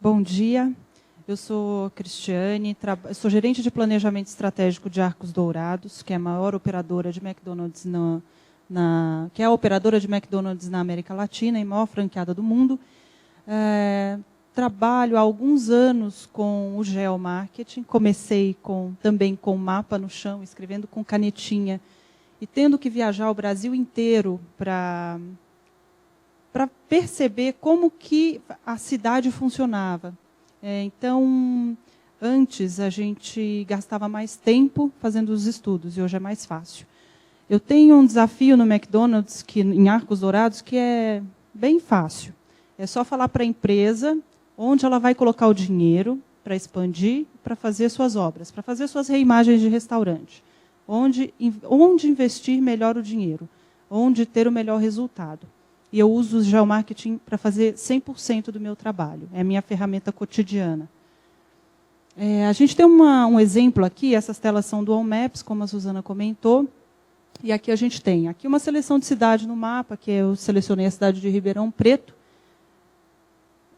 Bom dia, eu sou Cristiane, sou gerente de planejamento estratégico de Arcos Dourados, que é a maior operadora de McDonald's, que é a operadora de McDonald's na América Latina e maior franqueada do mundo. Trabalho há alguns anos com o geomarketing, comecei também com mapa no chão, escrevendo com canetinha, e tendo que viajar o Brasil inteiro para perceber como que a cidade funcionava. Então, antes a gente gastava mais tempo fazendo os estudos, e hoje é mais fácil. Eu tenho um desafio no McDonald's, em Arcos Dourados, que é bem fácil. É só falar para a empresa onde ela vai colocar o dinheiro para expandir, para fazer suas obras, para fazer suas reimagens de restaurante. Onde investir melhor o dinheiro, onde ter o melhor resultado. E eu uso o geomarketing para fazer 100% do meu trabalho. É a minha ferramenta cotidiana. A gente tem um exemplo aqui, essas telas são do All Maps, como a Suzana comentou. E aqui a gente tem uma seleção de cidade no mapa, que eu selecionei a cidade de Ribeirão Preto.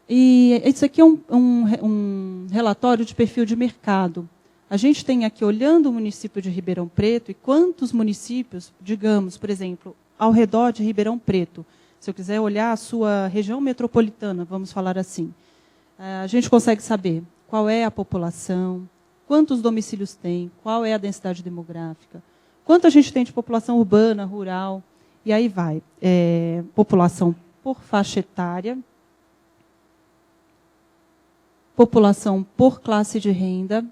E isso aqui é um relatório de perfil de mercado. A gente tem aqui, olhando o município de Ribeirão Preto, e quantos municípios, digamos, por exemplo, ao redor de Ribeirão Preto, se eu quiser olhar a sua região metropolitana, vamos falar assim, a gente consegue saber qual é a população, quantos domicílios tem, qual é a densidade demográfica, quanto a gente tem de população urbana, rural, e aí vai. População por faixa etária, população por classe de renda.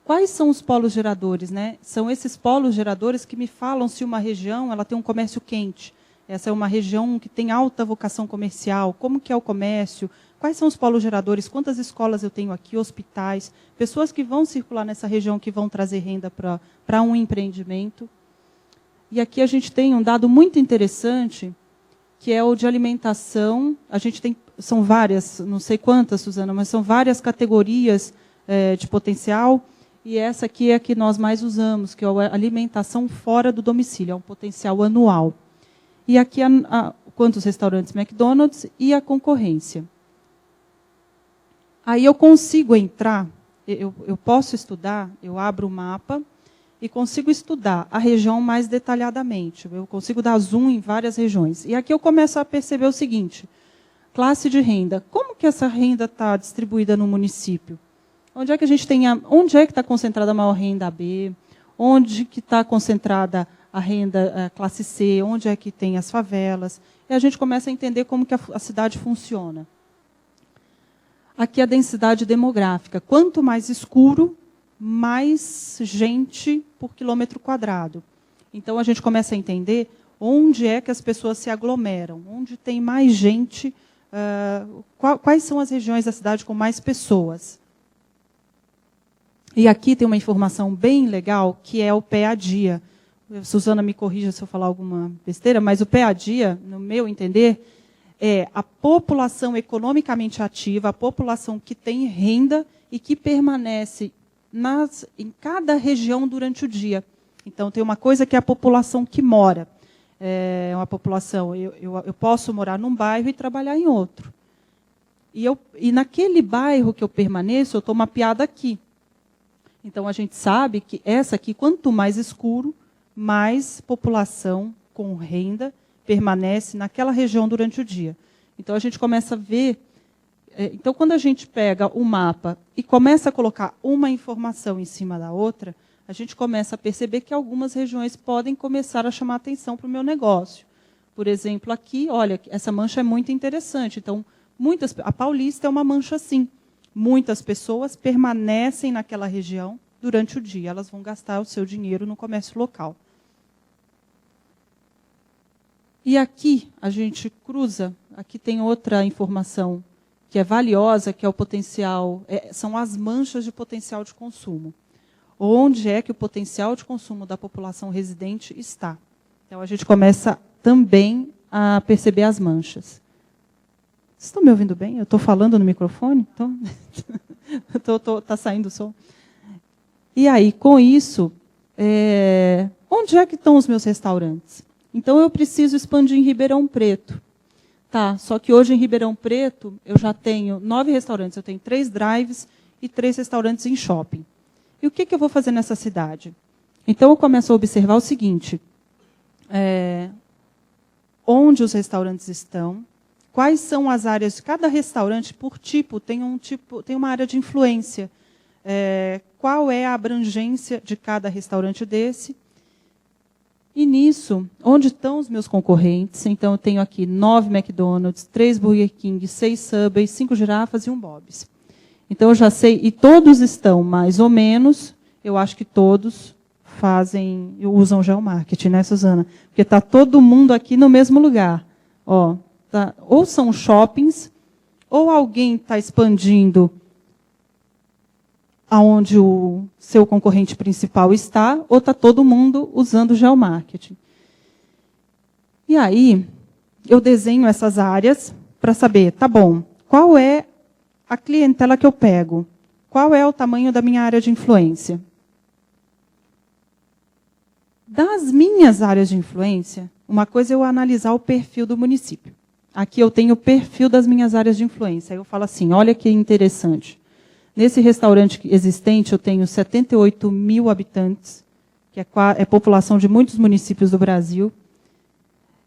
Quais são os polos geradores, né? São esses polos geradores que me falam se uma região ela tem um comércio quente. Essa é uma região que tem alta vocação comercial. Como que é o comércio? Quais são os polos geradores? Quantas escolas eu tenho aqui, hospitais? Pessoas que vão circular nessa região, que vão trazer renda para um empreendimento. E aqui a gente tem um dado muito interessante, que é o de alimentação. A gente tem, são várias, não sei quantas, Suzana, mas são várias categorias de potencial. E essa aqui é a que nós mais usamos, que é a alimentação fora do domicílio. É um potencial anual. E aqui quantos restaurantes McDonald's e a concorrência. Aí eu consigo entrar, eu posso estudar, eu abro o mapa e consigo estudar a região mais detalhadamente. Eu consigo dar zoom em várias regiões. E aqui eu começo a perceber o seguinte: classe de renda. Como que essa renda está distribuída no município? Onde é que a gente tem onde é que está concentrada a maior renda AB? Onde que está concentrada a renda classe C, onde é que tem as favelas, e a gente começa a entender como que a cidade funciona. Aqui a densidade demográfica. Quanto mais escuro, mais gente por quilômetro quadrado. Então, a gente começa a entender onde é que as pessoas se aglomeram, onde tem mais gente, quais são as regiões da cidade com mais pessoas. E aqui tem uma informação bem legal, que é o pé a dia. Suzana me corrija se eu falar alguma besteira, mas o pé a dia, no meu entender, é a população economicamente ativa, a população que tem renda e que permanece em cada região durante o dia. Então, tem uma coisa que é a população que mora. É uma população, eu posso morar num bairro e trabalhar em outro. E naquele bairro que eu permaneço, eu estou mapeada aqui. Então, a gente sabe que essa aqui, quanto mais escuro, mais população com renda permanece naquela região durante o dia. Então, a gente começa a ver. Então, quando a gente pega o mapa e começa a colocar uma informação em cima da outra, a gente começa a perceber que algumas regiões podem começar a chamar atenção para o meu negócio. Por exemplo, aqui, olha, essa mancha é muito interessante. Então, a Paulista é uma mancha assim. Muitas pessoas permanecem naquela região durante o dia. Elas vão gastar o seu dinheiro no comércio local. E aqui a gente cruza, aqui tem outra informação que é valiosa, que é o potencial, são as manchas de potencial de consumo. Onde é que o potencial de consumo da população residente está? Então a gente começa também a perceber as manchas. Vocês estão me ouvindo bem? Eu estou falando no microfone? Está saindo o som. E aí, com isso, onde é que estão os meus restaurantes? Então, eu preciso expandir em Ribeirão Preto. Tá, só que hoje em Ribeirão Preto, eu já tenho 9 restaurantes. Eu tenho 3 drives e 3 restaurantes em shopping. E o que eu vou fazer nessa cidade? Então, eu começo a observar o seguinte. Onde os restaurantes estão, quais são as áreas de cada restaurante, por tipo, tem uma área de influência. Qual é a abrangência de cada restaurante desse? E nisso, onde estão os meus concorrentes? Então, eu tenho aqui 9 McDonald's, 3 Burger King, 6 Subway, 5 Girafas e 1 Bob's. Então, eu já sei, e todos estão mais ou menos, eu acho que todos usam geomarketing, né, Suzana? Porque está todo mundo aqui no mesmo lugar. Ó, tá, ou são shoppings, ou alguém está expandindo aonde o seu concorrente principal está, ou está todo mundo usando geomarketing. E aí, eu desenho essas áreas para saber, tá bom, qual é a clientela que eu pego? Qual é o tamanho da minha área de influência? Das minhas áreas de influência, uma coisa é eu analisar o perfil do município. Aqui eu tenho o perfil das minhas áreas de influência. Aí eu falo assim, olha que interessante. Nesse restaurante existente, eu tenho 78 mil habitantes, que é população de muitos municípios do Brasil.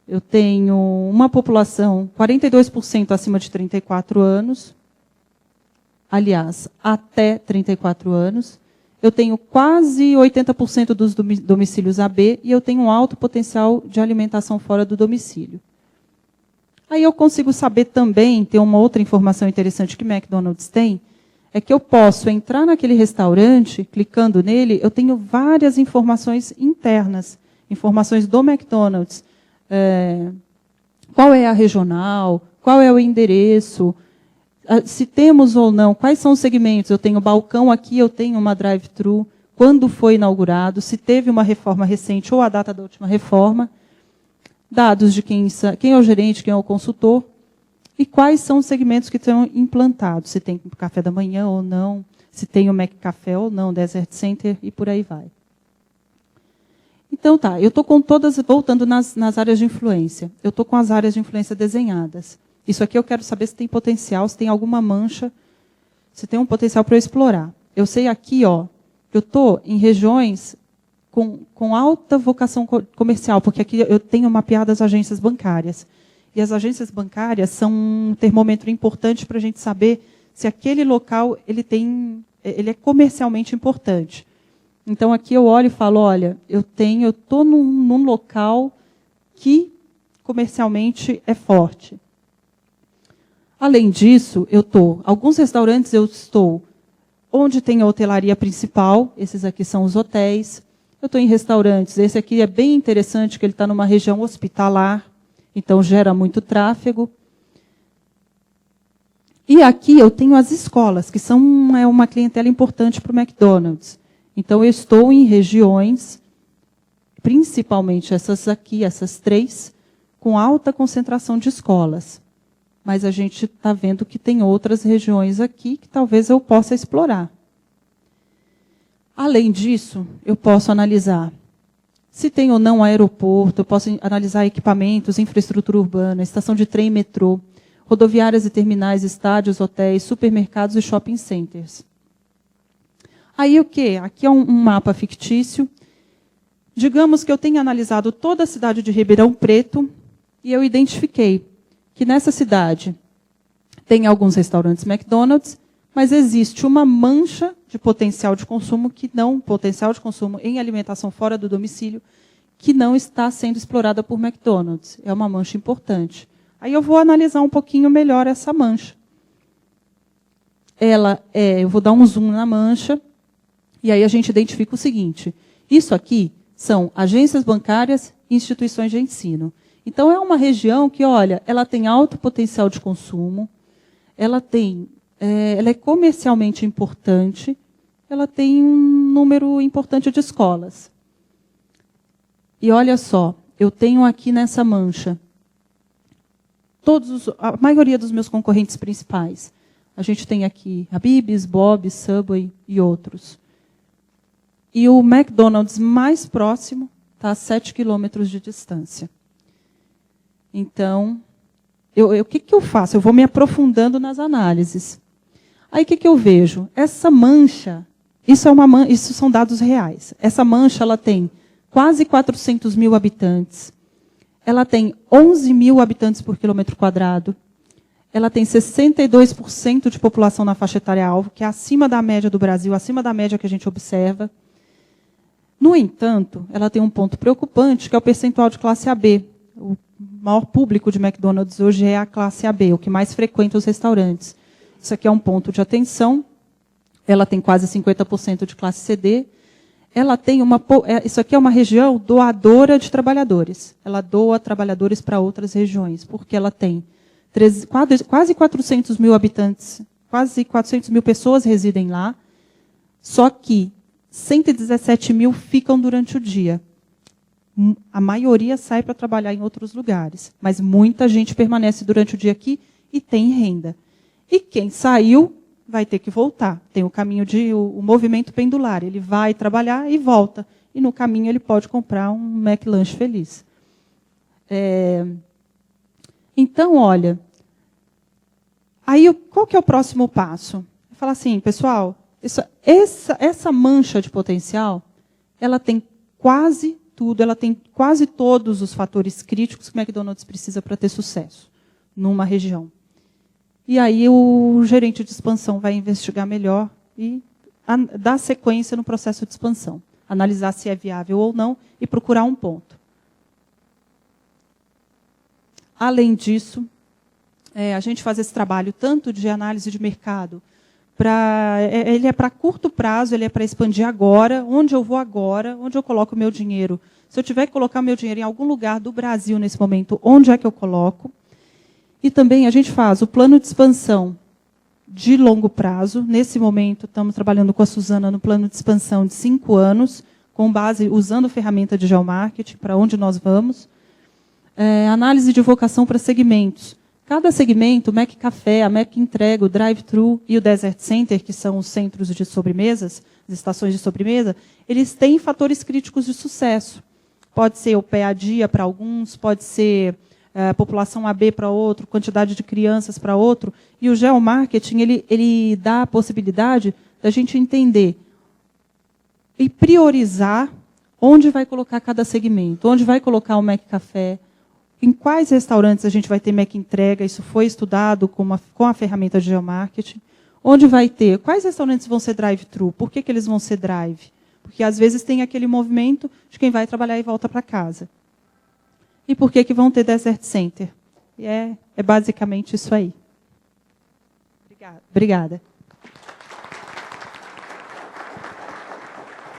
Eu tenho uma população 42% acima de 34 anos. Aliás, até 34 anos. Eu tenho quase 80% dos domicílios AB e eu tenho um alto potencial de alimentação fora do domicílio. Aí eu consigo saber também, tem uma outra informação interessante que McDonald's tem, é que eu posso entrar naquele restaurante, clicando nele, eu tenho várias informações internas, informações do McDonald's. Qual é a regional, qual é o endereço, se temos ou não, quais são os segmentos. Eu tenho balcão aqui, eu tenho uma drive-thru, quando foi inaugurado, se teve uma reforma recente ou a data da última reforma, dados de quem é o gerente, quem é o consultor, e quais são os segmentos que estão implantados, se tem café da manhã ou não, se tem o McCafé ou não, Desert Center e por aí vai. Então tá, eu estou com todas, voltando nas áreas de influência, eu estou com as áreas de influência desenhadas. Isso aqui eu quero saber se tem potencial, se tem alguma mancha, se tem um potencial para eu explorar. Eu sei aqui, ó, que eu estou em regiões com alta vocação comercial, porque aqui eu tenho mapeado as agências bancárias. E as agências bancárias são um termômetro importante para a gente saber se aquele local ele é comercialmente importante. Então, aqui eu olho e falo, olha, eu estou num local que comercialmente é forte. Além disso, alguns restaurantes eu estou onde tem a hotelaria principal, esses aqui são os hotéis. Eu estou em restaurantes, esse aqui é bem interessante, que ele está numa região hospitalar, então gera muito tráfego. E aqui eu tenho as escolas, que são uma clientela importante para o McDonald's. Então eu estou em regiões, principalmente essas aqui, essas 3, com alta concentração de escolas. Mas a gente está vendo que tem outras regiões aqui que talvez eu possa explorar. Além disso, eu posso analisar se tem ou não aeroporto, eu posso analisar equipamentos, infraestrutura urbana, estação de trem e metrô, rodoviárias e terminais, estádios, hotéis, supermercados e shopping centers. Aí o quê? Aqui é um mapa fictício. Digamos que eu tenha analisado toda a cidade de Ribeirão Preto e eu identifiquei que nessa cidade tem alguns restaurantes McDonald's, mas existe uma mancha de potencial de consumo potencial de consumo em alimentação fora do domicílio, que não está sendo explorada por McDonald's. É uma mancha importante. Aí eu vou analisar um pouquinho melhor essa mancha. Eu vou dar um zoom na mancha, e aí a gente identifica o seguinte: isso aqui são agências bancárias e instituições de ensino. Então, é uma região que, olha, ela tem alto potencial de consumo, ela é comercialmente importante, ela tem um número importante de escolas. E olha só, eu tenho aqui nessa mancha a maioria dos meus concorrentes principais. A gente tem aqui Habib's, Bob's, Subway e outros. E o McDonald's mais próximo está a 7 quilômetros de distância. Então, o que eu faço? Eu vou me aprofundando nas análises. Aí o que eu vejo? Essa mancha, isso são dados reais. Essa mancha ela tem quase 400 mil habitantes. Ela tem 11 mil habitantes por quilômetro quadrado. Ela tem 62% de população na faixa etária-alvo, que é acima da média do Brasil, acima da média que a gente observa. No entanto, ela tem um ponto preocupante, que é o percentual de classe AB. O maior público de McDonald's hoje é a classe AB, o que mais frequenta os restaurantes. Isso aqui é um ponto de atenção. Ela tem quase 50% de classe CD. Isso aqui é uma região doadora de trabalhadores. Ela doa trabalhadores para outras regiões, porque ela tem quase 400 mil habitantes, quase 400 mil pessoas residem lá, só que 117 mil ficam durante o dia. A maioria sai para trabalhar em outros lugares, mas muita gente permanece durante o dia aqui e tem renda. E quem saiu vai ter que voltar. Tem o caminho o movimento pendular. Ele vai trabalhar e volta. E no caminho ele pode comprar um McLanche feliz. Então, olha, aí qual que é o próximo passo? Falar assim, pessoal, essa mancha de potencial, ela tem quase tudo, ela tem quase todos os fatores críticos que o McDonald's precisa para ter sucesso numa região. E aí o gerente de expansão vai investigar melhor e dar sequência no processo de expansão. Analisar se é viável ou não e procurar um ponto. Além disso, a gente faz esse trabalho tanto de análise de mercado, ele é para curto prazo, ele é para expandir agora, onde eu vou agora, onde eu coloco o meu dinheiro. Se eu tiver que colocar o meu dinheiro em algum lugar do Brasil nesse momento, onde é que eu coloco? E também a gente faz o plano de expansão de longo prazo. Nesse momento, estamos trabalhando com a Suzana no plano de expansão de 5 anos, com base, usando a ferramenta de geomarketing, para onde nós vamos. Análise de vocação para segmentos. Cada segmento, o Mac Café, a Mac Entrega, o Drive-Thru e o Desert Center, que são os centros de sobremesas, as estações de sobremesa, eles têm fatores críticos de sucesso. Pode ser o pé a dia para alguns, pode ser população AB para outro, quantidade de crianças para outro. E o geomarketing, ele dá a possibilidade da gente entender e priorizar onde vai colocar cada segmento, onde vai colocar o Mac Café, em quais restaurantes a gente vai ter Mac Entrega, isso foi estudado com a ferramenta de geomarketing, onde vai ter, quais restaurantes vão ser drive-thru, por que eles vão ser drive? Porque às vezes tem aquele movimento de quem vai trabalhar e volta para casa. E por que vão ter Desert Center? E é basicamente isso aí. Obrigada.